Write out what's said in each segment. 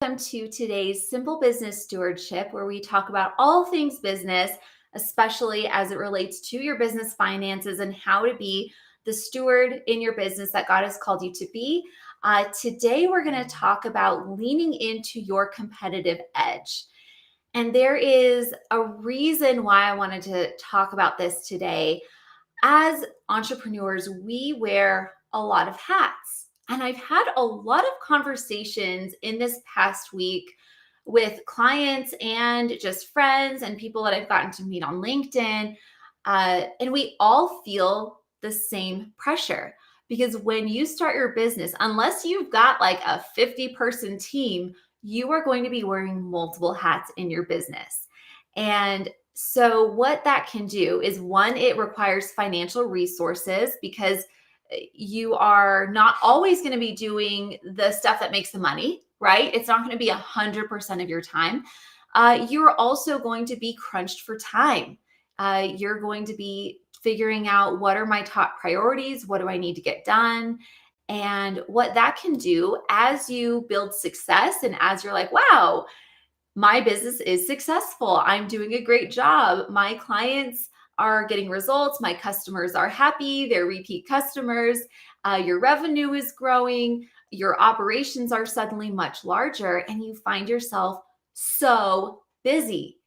Welcome to today's Simple Business Stewardship, where we talk about all things business, especially as it relates to your business finances and how to be the steward in your business that God has called you to be. Today, we're going to talk about leaning into your competitive edge. And there is a reason why I wanted to talk about this today. As entrepreneurs, we wear a lot of hats. And I've had a lot of conversations in this past week with clients and just friends and people that I've gotten to meet on LinkedIn. And we all feel the same pressure because when you start your business, unless you've got like a 50-person team, you are going to be wearing multiple hats in your business. And so, what that can do is one, it requires financial resources because you are not always going to be doing the stuff that makes the money, right? It's not going to be 100% of your time. You're also going to be crunched for time. You're going to be figuring out what are my top priorities? What do I need to get done? And what that can do as you build success and as you're like, wow, my business is successful. I'm doing a great job. My clients are getting results. My customers are happy. They're repeat customers. Your revenue is growing. Your operations are suddenly much larger, and you find yourself so busy.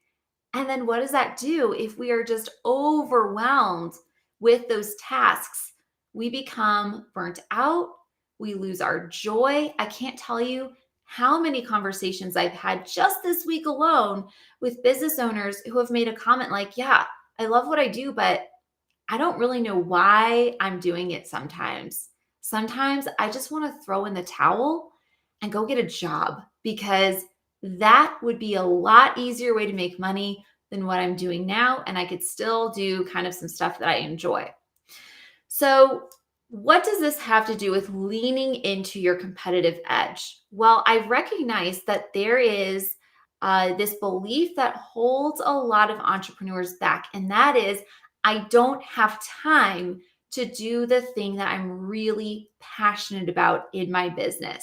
And then what does that do? If we are just overwhelmed with those tasks, we become burnt out. We lose our joy. I can't tell you how many conversations I've had just this week alone with business owners who have made a comment like, yeah, I love what I do, but I don't really know why I'm doing it sometimes. Sometimes I just want to throw in the towel and go get a job because that would be a lot easier way to make money than what I'm doing now. And I could still do kind of some stuff that I enjoy. So, what does this have to do with leaning into your competitive edge? Well, I recognize that there is this belief that holds a lot of entrepreneurs back, and that is I don't have time to do the thing that I'm really passionate about in my business.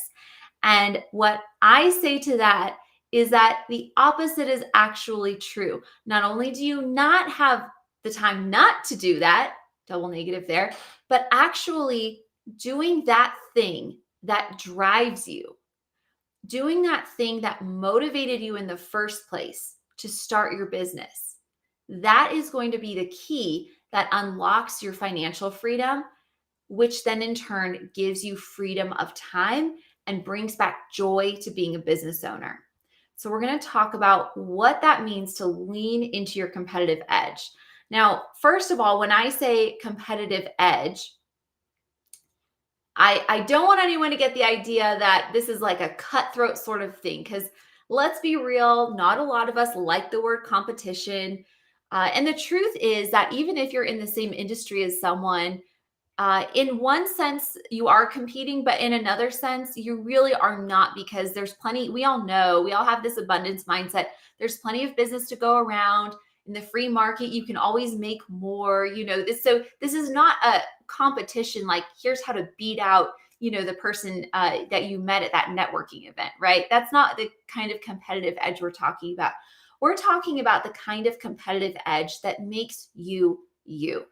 And what I say to that is that the opposite is actually true. Not only do you not have the time not to do that, double negative there, but actually doing that thing that drives you, doing that thing that motivated you in the first place to start your business. That is going to be the key that unlocks your financial freedom, which then in turn gives you freedom of time and brings back joy to being a business owner. So, we're going to talk about what that means to lean into your competitive edge. Now, first of all, when I say competitive edge, I don't want anyone to get the idea that this is like a cutthroat sort of thing, because let's be real, not a lot of us like the word competition. And the truth is that even if you're in the same industry as someone, in one sense, you are competing, but in another sense, you really are not because there's plenty, we all know, we all have this abundance mindset. There's plenty of business to go around. In the free market, you can always make more, so this is not a competition like here's how to beat out, the person that you met at that networking event, right? That's not the kind of competitive edge we're talking about. We're talking about the kind of competitive edge that makes you you.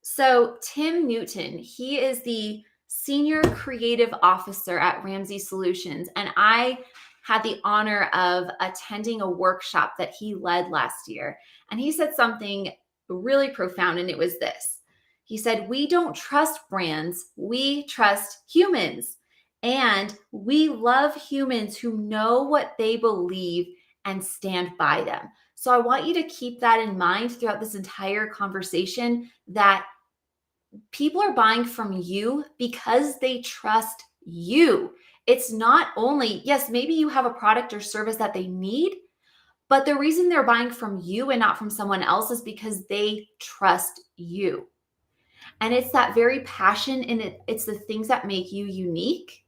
So Tim Newton, he is the Senior Creative Officer at Ramsey Solutions. And I had the honor of attending a workshop that he led last year. And he said something really profound, and it was this. He said, we don't trust brands, we trust humans. And we love humans who know what they believe and stand by them. So I want you to keep that in mind throughout this entire conversation, that people are buying from you because they trust you. It's not only, yes, maybe you have a product or service that they need, but the reason they're buying from you and not from someone else is because they trust you. And it's that very passion, and it's the things that make you unique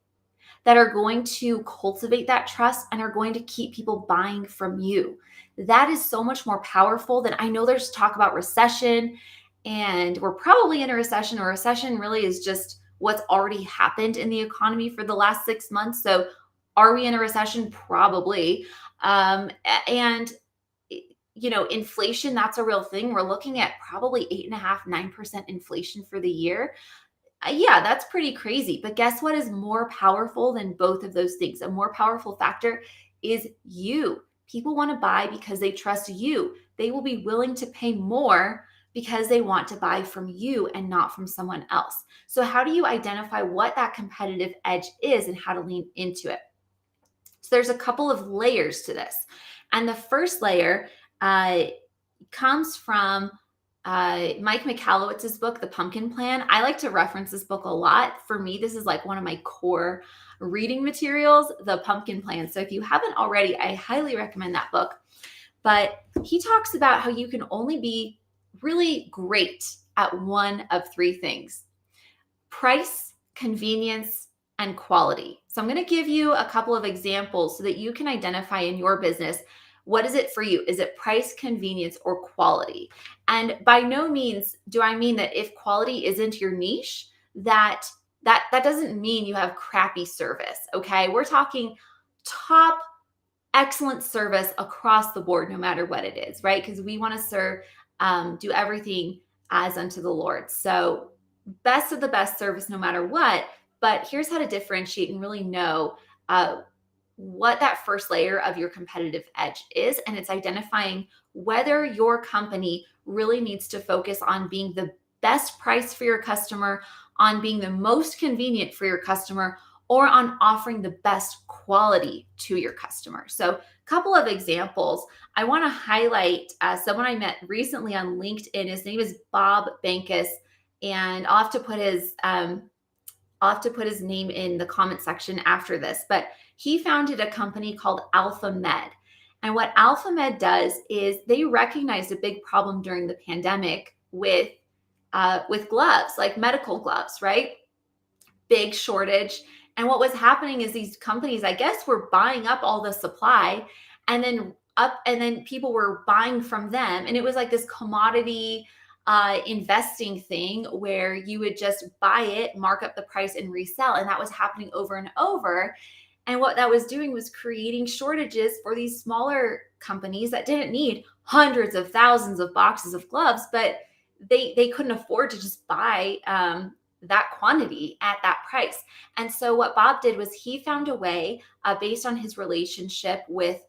that are going to cultivate that trust and are going to keep people buying from you. That is so much more powerful than, I know there's talk about recession, and we're probably in a recession, or recession really is just what's already happened in the economy for the last 6 months. So Are we in a recession? Probably. And inflation, that's a real thing. We're looking at probably 8.5, 9% inflation for the year. Yeah, that's pretty crazy. But guess what is more powerful than both of those things? A more powerful factor is you. People want to buy because they trust you. They will be willing to pay more because they want to buy from you and not from someone else. So, how do you identify what that competitive edge is and how to lean into it? So, there's a couple of layers to this. And the first layer comes from Mike Michalowicz's book, The Pumpkin Plan. I like to reference this book a lot. For me, this is like one of my core reading materials, The Pumpkin Plan. So if you haven't already, I highly recommend that book. But he talks about how you can only be really great at one of three things: price, convenience, and quality. So I'm going to give you a couple of examples so that you can identify in your business, what is it for you? Is it price, convenience, or quality? And by no means do I mean that if quality isn't your niche, that doesn't mean you have crappy service. Okay. We're talking top excellent service across the board, no matter what it is, right? Because we want to serve, do everything as unto the Lord. So best of the best service, no matter what. But here's how to differentiate and really know what that first layer of your competitive edge is. And it's identifying whether your company really needs to focus on being the best price for your customer, on being the most convenient for your customer, or on offering the best quality to your customer. So a couple of examples. I want to highlight someone I met recently on LinkedIn. His name is Bob Bankus, and I'll have to put his name in the comment section after this. But he founded a company called AlphaMed. And what AlphaMed does is they recognized a big problem during the pandemic with gloves, like medical gloves, right? Big shortage. And what was happening is these companies, I guess, were buying up all the supply and then people were buying from them. And it was like this commodity investing thing where you would just buy it, mark up the price, and resell. And that was happening over and over. And what that was doing was creating shortages for these smaller companies that didn't need hundreds of thousands of boxes of gloves, but they couldn't afford to just buy that quantity at that price. And so what Bob did was he found a way, based on his relationship with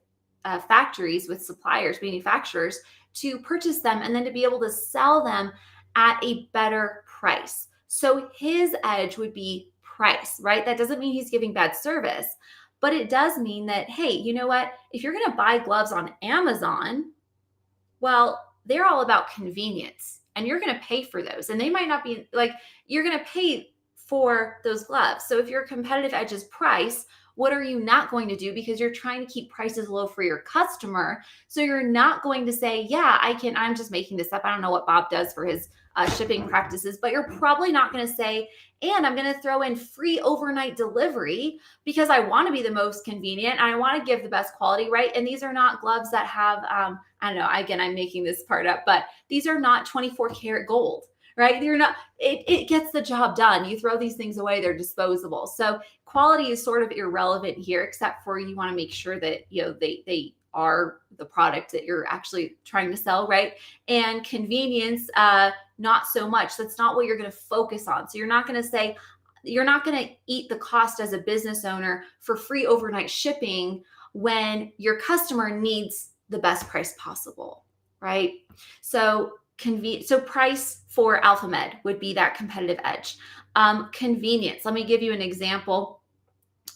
factories, with suppliers, manufacturers, to purchase them and then to be able to sell them at a better price. So his edge would be price, right? That doesn't mean he's giving bad service, but it does mean that, hey, you know what? If you're going to buy gloves on Amazon, well, they're all about convenience and you're going to pay for those. And they might not be like, you're going to pay for those gloves. So if your competitive edge is price, what are you not going to do? Because you're trying to keep prices low for your customer. So you're not going to say, yeah, I'm just making this up. I don't know what Bob does for his shipping practices, but you're probably not going to say, and I'm going to throw in free overnight delivery because I want to be the most convenient and I want to give the best quality, right? And these are not gloves that have, I don't know, again, I'm making this part up, but these are not 24 karat gold, right? They're not, it gets the job done. You throw these things away, they're disposable. So quality is sort of irrelevant here, except for you want to make sure that, they are the product that you're actually trying to sell, right? And convenience, not so much. That's not what you're going to focus on. So you're not going to eat the cost as a business owner for free overnight shipping when your customer needs the best price possible, right? So price for AlphaMed would be that competitive edge. Convenience. Let me give you an example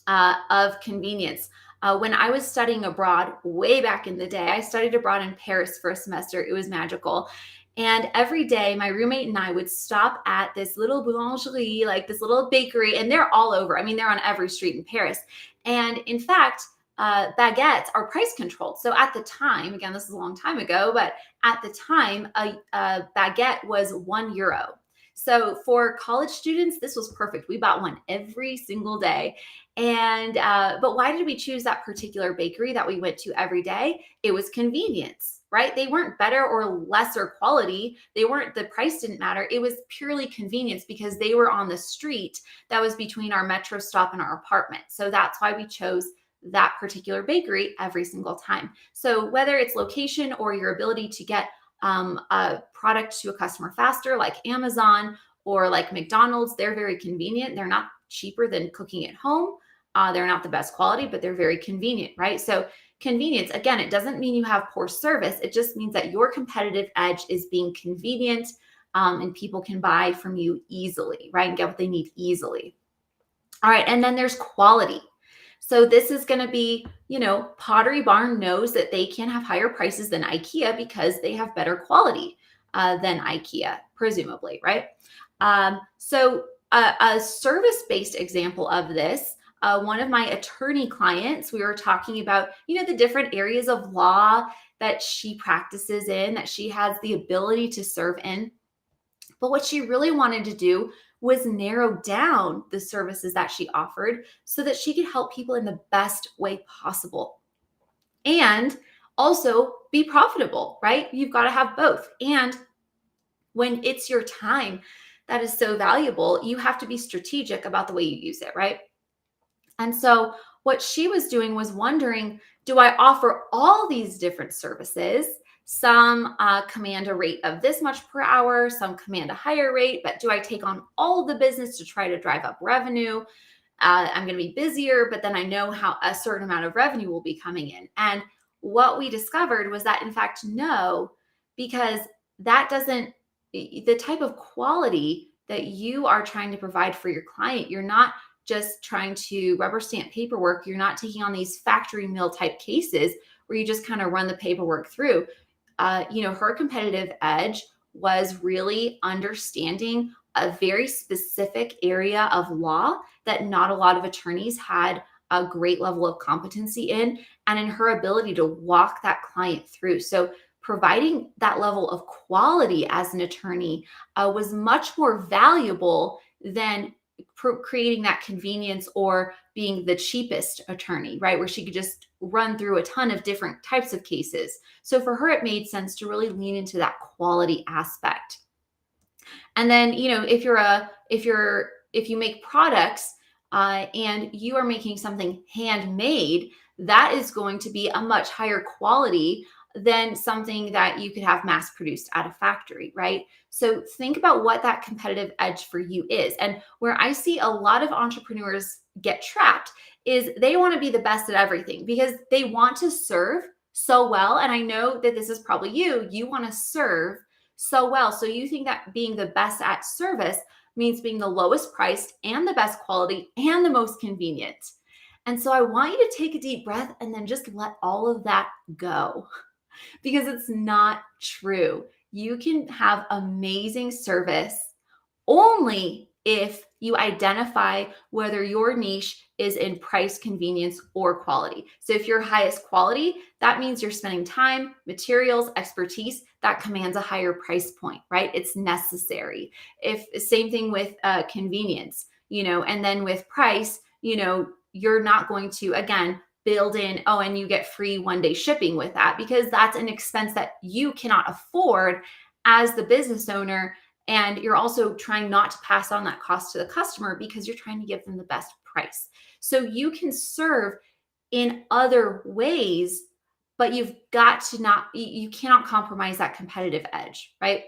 of convenience. When I was studying abroad way back in the day, I studied abroad in Paris for a semester. It was magical. And every day my roommate and I would stop at this little boulangerie, like this little bakery, and they're all over. I mean, they're on every street in Paris. And in fact, baguettes are price controlled. So at the time, again, this is a long time ago, but at the time, a baguette was €1. So for college students, this was perfect. We bought one every single day. And, but why did we choose that particular bakery that we went to every day? It was convenience, right? They weren't better or lesser quality. The price didn't matter. It was purely convenience because they were on the street that was between our metro stop and our apartment. So that's why we chose that particular bakery every single time. So whether it's location or your ability to get a product to a customer faster, like Amazon or like McDonald's, they're very convenient. They're not cheaper than cooking at home. They're not the best quality, but they're very convenient, right? So convenience, again, it doesn't mean you have poor service. It just means that your competitive edge is being convenient, and people can buy from you easily, right? And get what they need easily. All right. And then there's quality. So this is going to be, Pottery Barn knows that they can have higher prices than IKEA because they have better quality than IKEA, presumably, right? So a service-based example of this, one of my attorney clients, we were talking about, the different areas of law that she practices in, that she has the ability to serve in. But what she really wanted to do was narrow down the services that she offered so that she could help people in the best way possible and also be profitable, right? You've got to have both. And when it's your time that is so valuable, you have to be strategic about the way you use it, right? And so what she was doing was wondering, do I offer all these different services? Some command a rate of this much per hour, some command a higher rate, but do I take on all of the business to try to drive up revenue? I'm going to be busier, but then I know how a certain amount of revenue will be coming in. And what we discovered was that, in fact, no, because that doesn't, the type of quality that you are trying to provide for your client, you're not just trying to rubber stamp paperwork. You're not taking on these factory mill type cases where you just kind of run the paperwork through. Her competitive edge was really understanding a very specific area of law that not a lot of attorneys had a great level of competency in, and in her ability to walk that client through. So providing that level of quality as an attorney was much more valuable than creating that convenience or being the cheapest attorney, right? Where she could just run through a ton of different types of cases. So for her, it made sense to really lean into that quality aspect. And then, if you make products and you are making something handmade, that is going to be a much higher quality than something that you could have mass produced at a factory, right? So think about what that competitive edge for you is. And where I see a lot of entrepreneurs get trapped is they want to be the best at everything because they want to serve so well. And I know that this is probably you want to serve so well. So you think that being the best at service means being the lowest priced and the best quality and the most convenient. And so I want you to take a deep breath and then just let all of that go, because it's not true. You can have amazing service only if you identify whether your niche is in price, convenience, or quality. So if you're highest quality, that means you're spending time, materials, expertise that commands a higher price point, right? It's necessary. If same thing with convenience, and then with price, you're not going to, again, build in, and you get free 1-day shipping with that, because that's an expense that you cannot afford as the business owner. And you're also trying not to pass on that cost to the customer because you're trying to give them the best price. So you can serve in other ways, but you cannot compromise that competitive edge, right?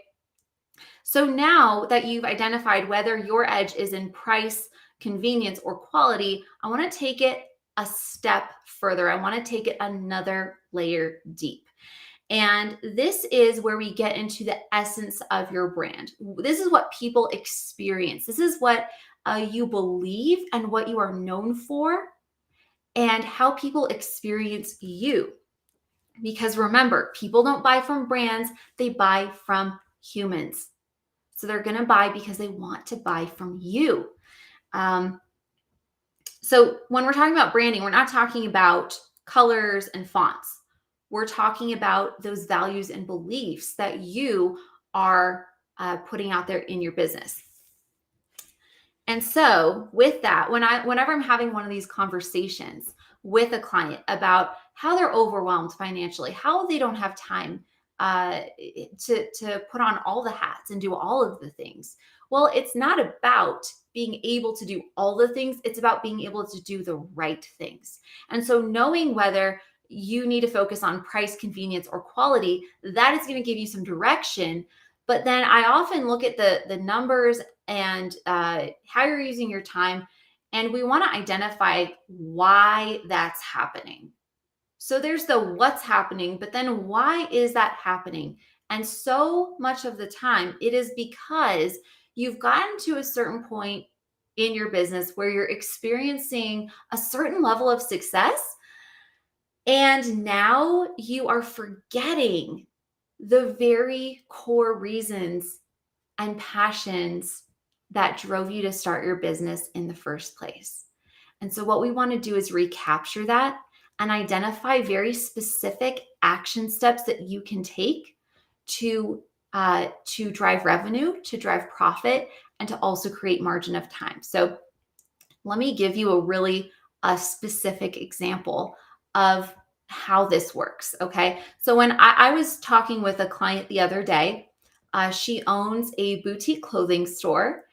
So now that you've identified whether your edge is in price, convenience, or quality, I want to take it a step further. I want to take it another layer deep. And this is where we get into the essence of your brand. This is what people experience. This is what you believe and what you are known for, and how people experience you. Because remember, people don't buy from brands, they buy from humans. So they're going to buy because they want to buy from you. So when we're talking about branding, we're not talking about colors and fonts. We're talking about those values and beliefs that you are putting out there in your business. And so with that, whenever I'm having one of these conversations with a client about how they're overwhelmed financially, how they don't have time to put on all the hats and do all of the things, Well, it's not about being able to do all the things, it's about being able to do the right things. And so, knowing whether you need to focus on price, convenience, or quality, that is going to give you some direction. But then I often look at the numbers and how you're using your time, and we want to identify why that's happening. So there's the what's happening, but then why is that happening? And so much of the time, it is because you've gotten to a certain point in your business where you're experiencing a certain level of success. And now you are forgetting the very core reasons and passions that drove you to start your business in the first place. And so, what we want to do is recapture that and identify very specific action steps that you can take to drive revenue, to drive profit, and to also create margin of time. So, let me give you a specific example of how this works. Okay. So when I was talking with a client the other day, she owns a boutique clothing store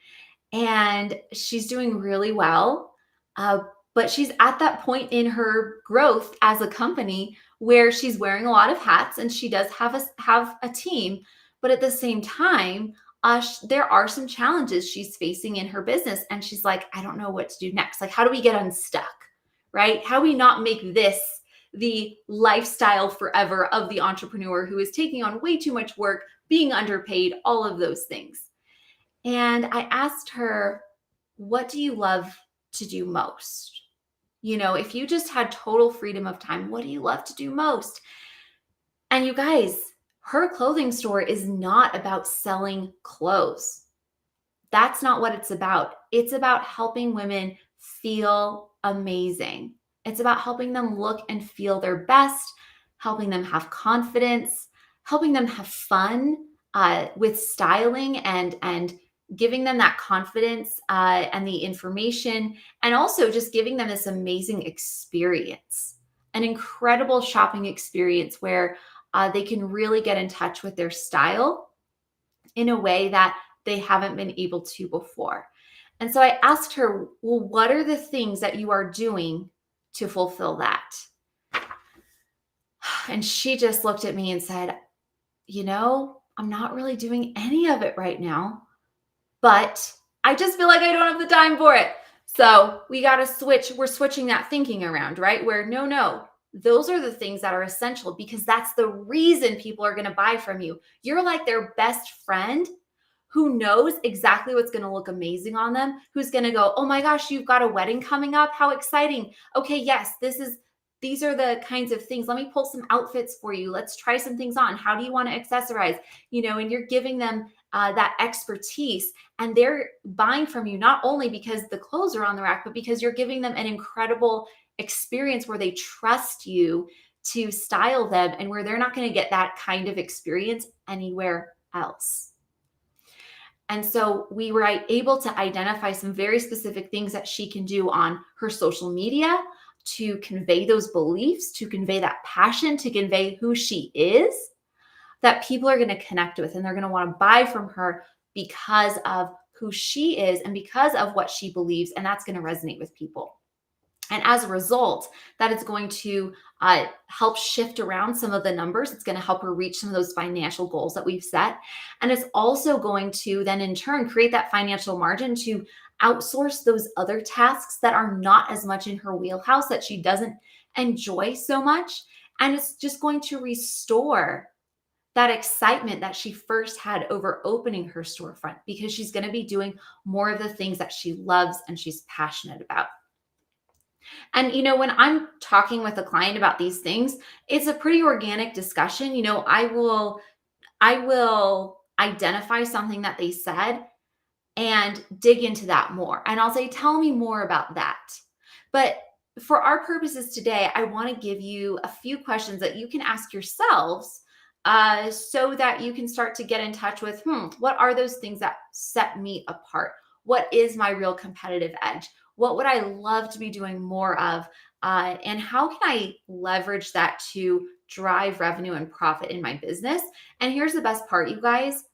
and she's doing really well. But she's at that point in her growth as a company where she's wearing a lot of hats and she does have a team. But at the same time, there are some challenges she's facing in her business. And she's like, I don't know what to do next. Like, how do we get unstuck? Right? How do we not make this the lifestyle forever of the entrepreneur who is taking on way too much work, being underpaid, all of those things? And I asked her, what do you love to do most? If you just had total freedom of time, what do you love to do most? And you guys, her clothing store is not about selling clothes. That's not what it's about. It's about helping women feel amazing. It's about helping them look and feel their best, helping them have confidence, helping them have fun with styling and giving them that confidence and the information, and also just giving them this amazing experience, an incredible shopping experience where they can really get in touch with their style in a way that they haven't been able to before. And so I asked her, well, what are the things that you are doing to fulfill that? And she just looked at me and said, I'm not really doing any of it right now, but I just feel like I don't have the time for it. So we got to switch. We're switching that thinking around, right? Where no, those are the things that are essential because that's the reason people are going to buy from you. You're like their best friend who knows exactly what's going to look amazing on them, who's going to go, oh my gosh, you've got a wedding coming up. How exciting. Okay, yes, these are the kinds of things. Let me pull some outfits for you. Let's try some things on. How do you want to accessorize? And you're giving them that expertise, and they're buying from you not only because the clothes are on the rack, but because you're giving them an incredible experience where they trust you to style them and where they're not going to get that kind of experience anywhere else. And so we were able to identify some very specific things that she can do on her social media to convey those beliefs, to convey that passion, to convey who she is, that people are going to connect with and they're going to want to buy from her because of who she is and because of what she believes. And that's going to resonate with people. And as a result, that is going to help shift around some of the numbers. It's going to help her reach some of those financial goals that we've set. And it's also going to then in turn create that financial margin to outsource those other tasks that are not as much in her wheelhouse, that she doesn't enjoy so much. And it's just going to restore that excitement that she first had over opening her storefront because she's going to be doing more of the things that she loves and she's passionate about. And, when I'm talking with a client about these things, it's a pretty organic discussion. I will identify something that they said and dig into that more. And I'll say, tell me more about that. But for our purposes today, I want to give you a few questions that you can ask yourselves so that you can start to get in touch with, what are those things that set me apart? What is my real competitive edge? What would I love to be doing more of? And how can I leverage that to drive revenue and profit in my business? And here's the best part, you guys.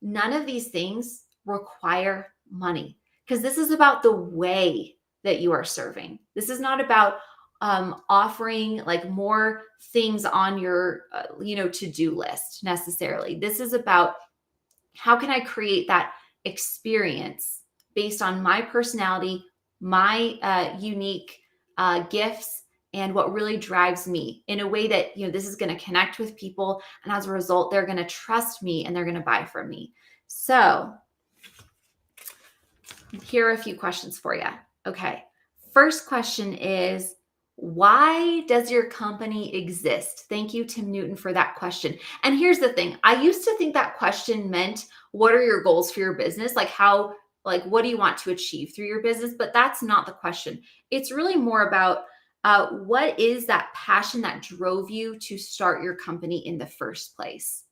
None of these things require money, because this is about the way that you are serving. This is not about offering like more things on your, to-do list necessarily. This is about how can I create that experience based on my personality, my unique gifts, and what really drives me in a way that, this is going to connect with people. And as a result, they're going to trust me and they're going to buy from me. So here are a few questions for you. Okay. First question is, why does your company exist? Thank you, Tim Newton, for that question. And here's the thing. I used to think that question meant, what are your goals for your business? What do you want to achieve through your business? But that's not the question. It's really more about what is that passion that drove you to start your company in the first place?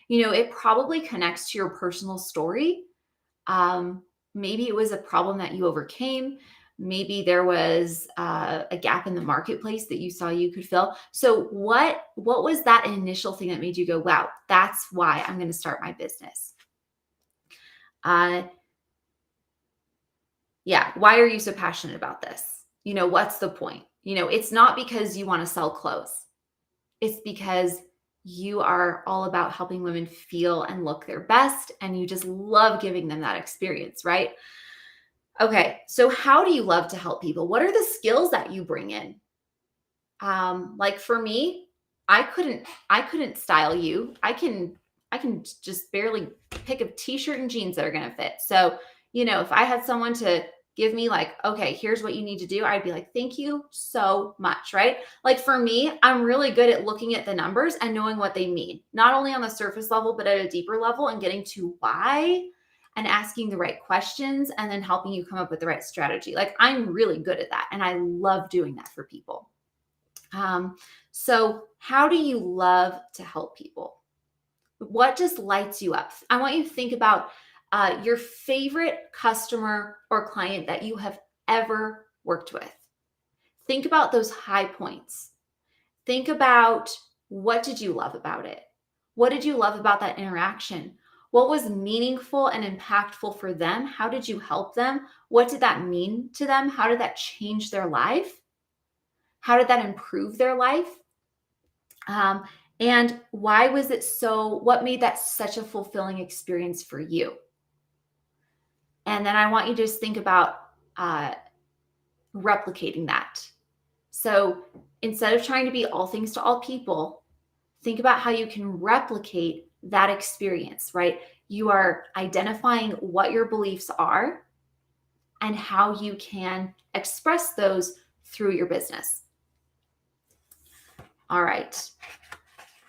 It probably connects to your personal story. Maybe it was a problem that you overcame. Maybe there was a gap in the marketplace that you saw you could fill. So what was that initial thing that made you go, wow, that's why I'm going to start my business? Yeah. Why are you so passionate about this? What's the point? It's not because you want to sell clothes. It's because you are all about helping women feel and look their best, and you just love giving them that experience, right? Okay, so how do you love to help people? What are the skills that you bring in? Like for me, I couldn't style you. I can just barely pick a t-shirt and jeans that are going to fit. So, if I had someone to give me like, okay, here's what you need to do, I'd be like, thank you so much, right? Like for me, I'm really good at looking at the numbers and knowing what they mean, not only on the surface level, but at a deeper level, and getting to why and asking the right questions and then helping you come up with the right strategy. Like I'm really good at that. And I love doing that for people. So how do you love to help people? What just lights you up? I want you to think about your favorite customer or client that you have ever worked with. Think about those high points. Think about, what did you love about it? What did you love about that interaction? What was meaningful and impactful for them? How did you help them? What did that mean to them? How did that change their life? How did that improve their life? And why was it what made that such a fulfilling experience for you? And then I want you to just think about replicating that. So instead of trying to be all things to all people, think about how you can replicate that experience, right? You are identifying what your beliefs are and how you can express those through your business. All right.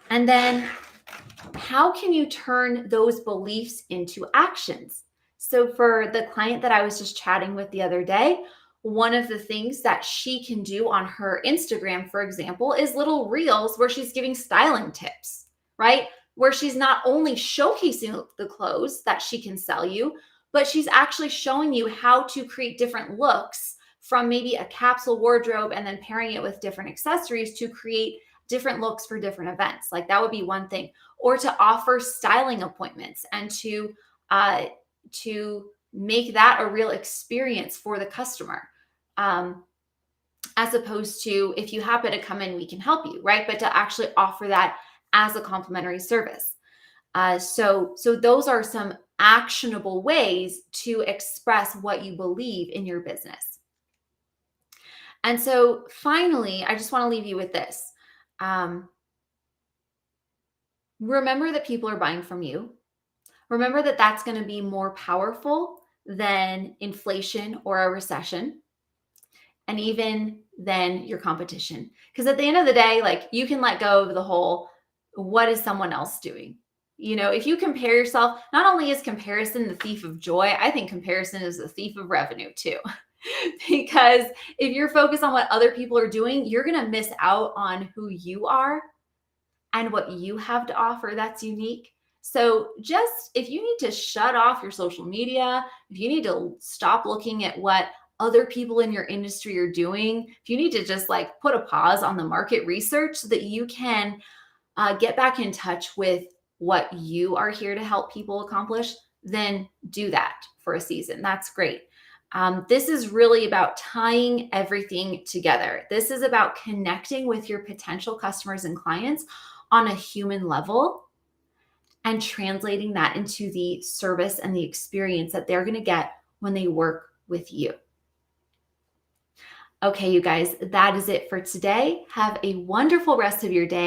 And then how can you turn those beliefs into actions? So for the client that I was just chatting with the other day, one of the things that she can do on her Instagram, for example, is little reels where she's giving styling tips, right? Where she's not only showcasing the clothes that she can sell you, but she's actually showing you how to create different looks from maybe a capsule wardrobe and then pairing it with different accessories to create different looks for different events. Like that would be one thing. Or to offer styling appointments and to make that a real experience for the customer. As opposed to, if you happen to come in, we can help you, right? But to actually offer that as a complimentary service. So those are some actionable ways to express what you believe in your business. And so finally, I just want to leave you with this. Remember that people are buying from you. Remember that that's going to be more powerful than inflation or a recession, and even than your competition. Because at the end of the day, like you can let go of the whole, what is someone else doing? If you compare yourself, not only is comparison the thief of joy, I think comparison is the thief of revenue too. Because if you're focused on what other people are doing, you're going to miss out on who you are and what you have to offer that's unique. So just, if you need to shut off your social media, if you need to stop looking at what other people in your industry are doing, if you need to just like put a pause on the market research so that you can get back in touch with what you are here to help people accomplish, then do that for a season. That's great. This is really about tying everything together. This is about connecting with your potential customers and clients on a human level and translating that into the service and the experience that they're going to get when they work with you. Okay, you guys, that is it for today. Have a wonderful rest of your day.